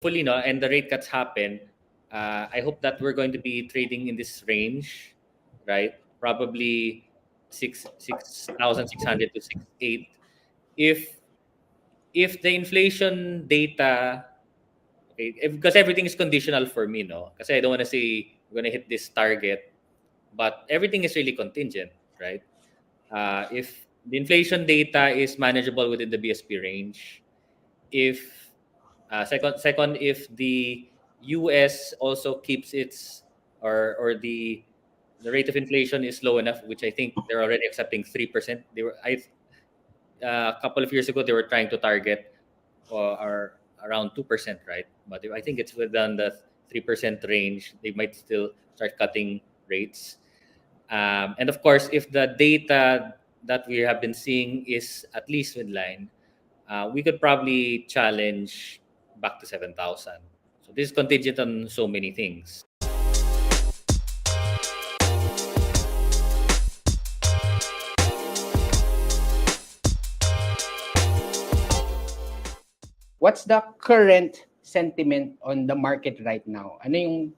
hopefully, no, and the rate cuts happen. I hope that we're going to be trading in this range, right? Probably 6,600 to 6,800. If the inflation data, okay, because everything is conditional for me, no, because I don't want to say we're going to hit this target, but everything is really contingent, right? If the inflation data is manageable within the BSP range, if second, if the US also keeps its, or the rate of inflation is low enough, which I think they're already accepting 3%. They were a couple of years ago they were trying to target or around 2%, right? But I think it's within the 3% range. They might still start cutting rates. And of course, if the data that we have been seeing is at least in line, we could probably challenge back to 7,000. So this is contingent on so many things. What's the current sentiment on the market right now? Ano yung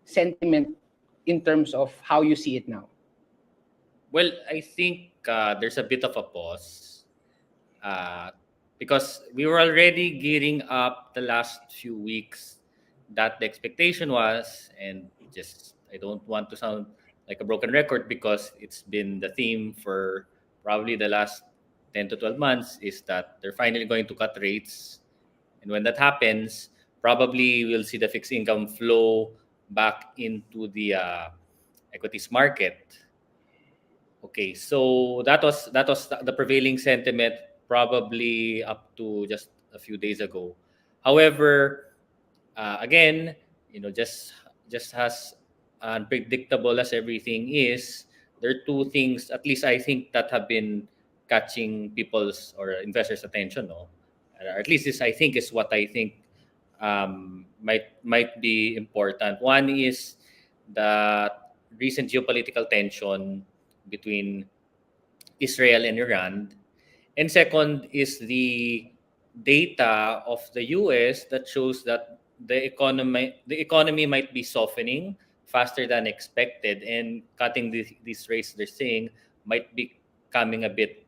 sentiment in terms of how you see it now? Well, I think there's a bit of a pause uh, because we were already gearing up the last few weeks that the expectation was, and just I don't want to sound like a broken record because it's been the theme for probably the last 10 to 12 months, is that they're finally going to cut rates. And when that happens, probably we'll see the fixed income flow back into the equities market. Okay, so that was the prevailing sentiment probably up to just a few days ago. However, again, just as unpredictable as everything is, there are two things at least I think that have been catching people's or investors' attention. No, or at least this I think is what I think might be important. One is the recent geopolitical tension between Israel and Iran, and second is the data of the US that shows that the economy might be softening faster than expected, and cutting these rates they're saying might be coming a bit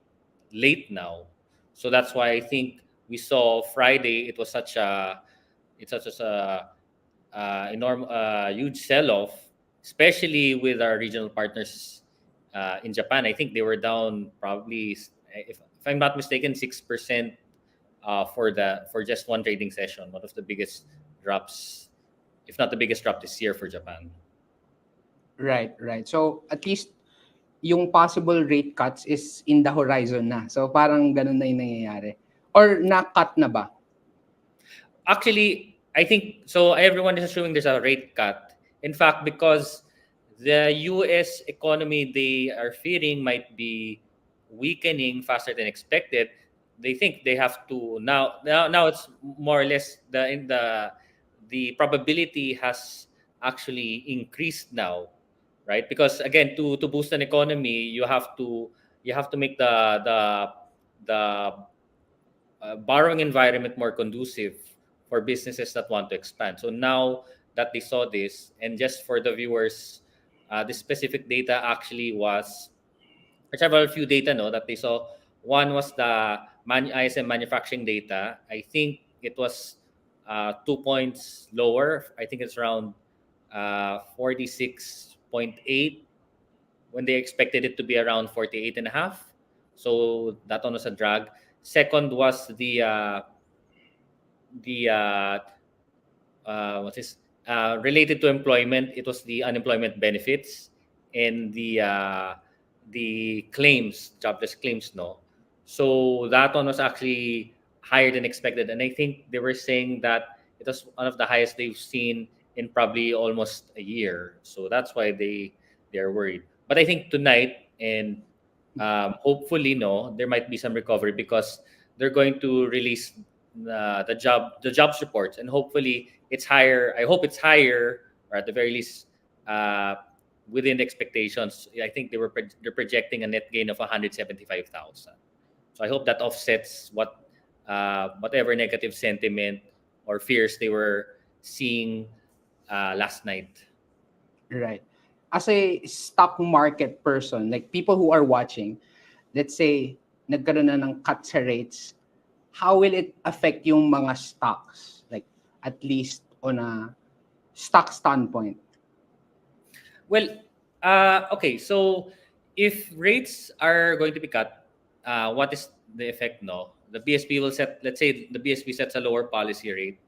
late now. So that's why I think we saw Friday it was such a it's such a enormous huge sell off, especially with our regional partners in Japan. I think they were down probably, if I'm not mistaken, 6% for just one trading session. One of the biggest drops, if not the biggest drop this year for Japan. Right, right. So at least yung possible rate cuts is in the horizon na. So parang ganun na yung nangyayari. Or na-cut na ba? Actually, I think so. Everyone is assuming there's a rate cut. In fact, because the U.S. economy they are fearing might be weakening faster than expected, they think they have to now it's more or less the probability has actually increased now, right? Because again, to boost an economy, you have to make the borrowing environment more conducive for businesses that want to expand. So now that they saw this, and just for the viewers, this specific data actually was several few data no that they saw. One was the ISM manufacturing data. I think it was 2 points lower. I think it's around 46.8 when they expected it to be around 48 and a half. So that one was a drag. Second was the what's this related to employment. It was the unemployment benefits and the claims, jobless claims. No, so that one was actually higher than expected, and I think they were saying that it was one of the highest they've seen in probably almost a year. So that's why they're worried. But I think tonight and hopefully, no, there might be some recovery because they're going to release the jobs reports, and hopefully it's higher. I hope it's higher, or at the very least within expectations. I think they're projecting a net gain of 175,000. So I hope that offsets whatever negative sentiment or fears they were seeing last night. Right. As a stock market person, like people who are watching, let's say, nagkaroon na ng cut sa rates, how will it affect yung mga stocks? Like, at least on a stock standpoint. Well, okay. So if rates are going to be cut, what is the effect? No, the BSP will set. Let's say the BSP sets a lower policy rate,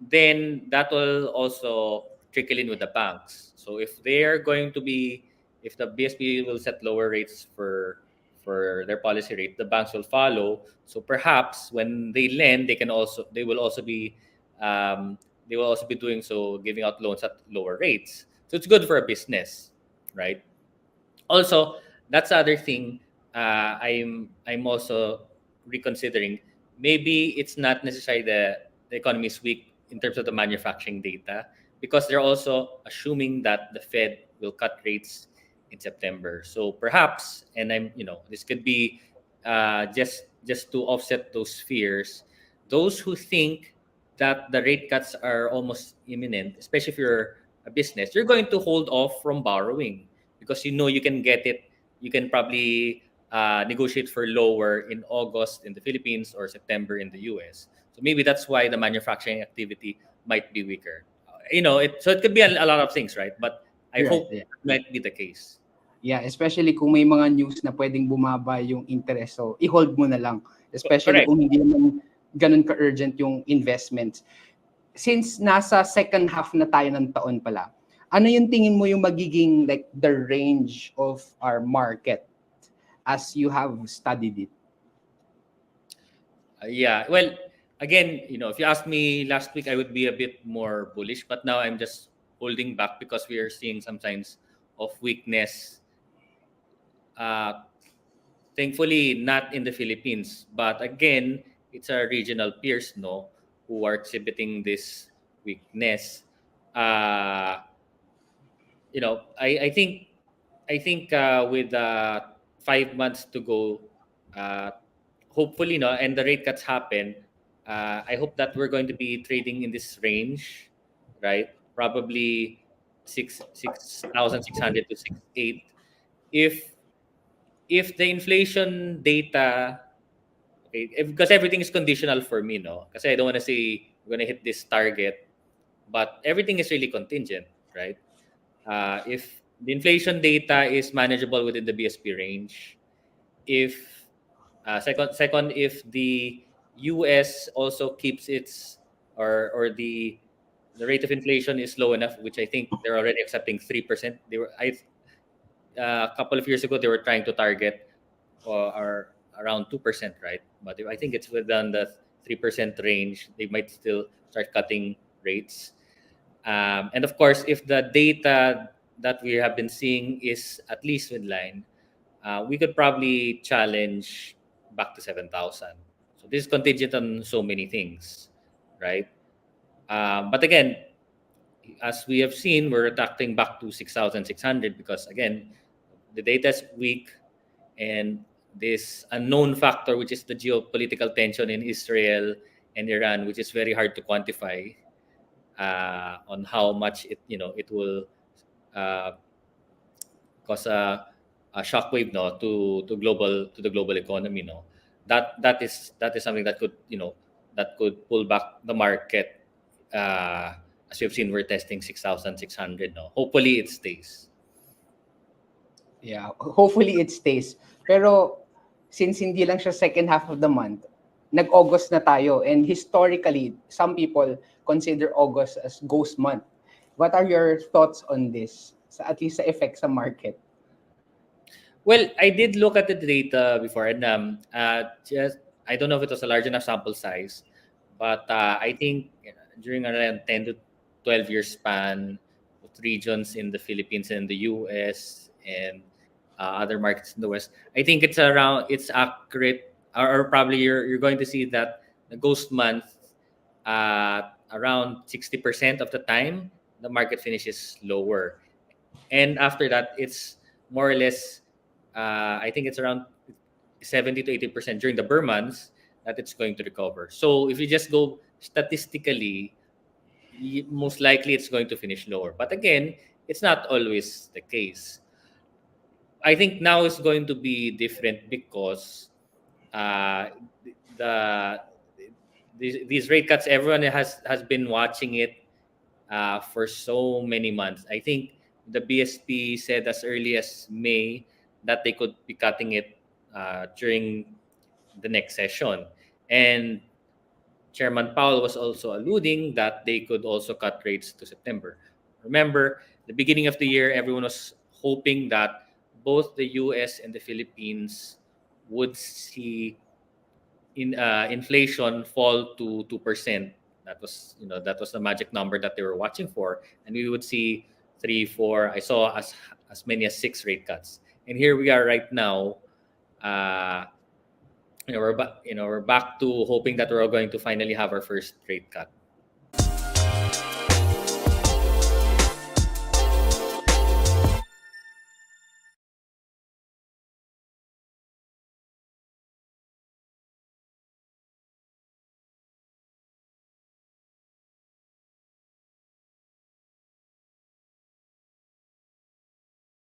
then that will also trickle in with the banks. So if they are going to be, if the BSP will set lower rates for their policy rate, the banks will follow. So perhaps when they lend, they will also be um, they will also be doing so, giving out loans at lower rates. So it's good for a business, right? Also, that's the other thing. I'm also reconsidering. Maybe it's not necessarily the economy is weak in terms of the manufacturing data, because they're also assuming that the Fed will cut rates in September. So perhaps, and this could be just to offset those fears. Those who think that the rate cuts are almost imminent, especially if you're a business, you're going to hold off from borrowing because you can get it. You can probably negotiate for lower in August in the Philippines or September in the US. So maybe that's why the manufacturing activity might be weaker. So it could be a lot of things, right? But I Right. hope Yeah. that might be the case. Yeah, especially kung may mga news na pwedeng bumaba yung interest. So, i-hold mo na lang. Especially Correct. kung hindi naman ganun ka-urgent yung investments. Since nasa second half na tayo ng taon pala, ano yung tingin mo yung magiging like the range of our market as you have studied it? Yeah. Well, again, if you asked me last week, I would be a bit more bullish, but now I'm just holding back because we are seeing some signs of weakness. Thankfully, not in the Philippines, but again, it's our regional peers, no, who are exhibiting this weakness. Uh, I think with 5 months to go, uh, hopefully, no, and the rate cuts happen. I hope that we're going to be trading in this range, right? Probably 6,600 to 6,800. If the inflation data, okay, because everything is conditional for me, no, because I don't want to say we're going to hit this target, but everything is really contingent, right? If the inflation data is manageable within the BSP range, if second, if the US also keeps its, or the rate of inflation is low enough, which I think they're already accepting 3%. A couple of years ago they were trying to target are around 2%, right? But if I think it's within the 3% range, they might still start cutting rates. And of course, if the data that we have been seeing is at least in line, we could probably challenge back to 7,000. So this is contingent on so many things, right? But again, as we have seen, we're retracting back to 6,600 because again, the data is weak, and this unknown factor, which is the geopolitical tension in Israel and Iran, which is very hard to quantify on how much it will uh, cause a shockwave, no, to the global economy, no. That is something that could pull back the market. As we've seen, we're testing 6,600, no. Hopefully it stays. Yeah, hopefully it stays. Pero since hindi lang siya second half of the month, nag-August na tayo, and historically, some people consider August as ghost month. What are your thoughts on this? At least sa effect sa market. Well, I did look at the data before, and just I don't know if it was a large enough sample size, but I think during around 10 to 12 year span of regions in the Philippines and the US and other markets in the West, I think it's accurate, or probably you're going to see that the ghost month, around 60% of the time the market finishes lower, and after that it's more or less, I think it's around 70 to 80% during the Burr months that it's going to recover. So if you just go statistically, most likely it's going to finish lower. But again, it's not always the case. I think now is going to be different because uh, the these rate cuts, everyone has been watching it for so many months. I think the BSP said as early as May that they could be cutting it during the next session. And Chairman Powell was also alluding that they could also cut rates to September. Remember, the beginning of the year, everyone was hoping that both the US and the Philippines would see inflation fall to 2%. That was the magic number that they were watching for, and we would see 3, 4. I saw as many as 6 rate cuts, and here we are right now. We're back to hoping that we're going to finally have our first rate cut.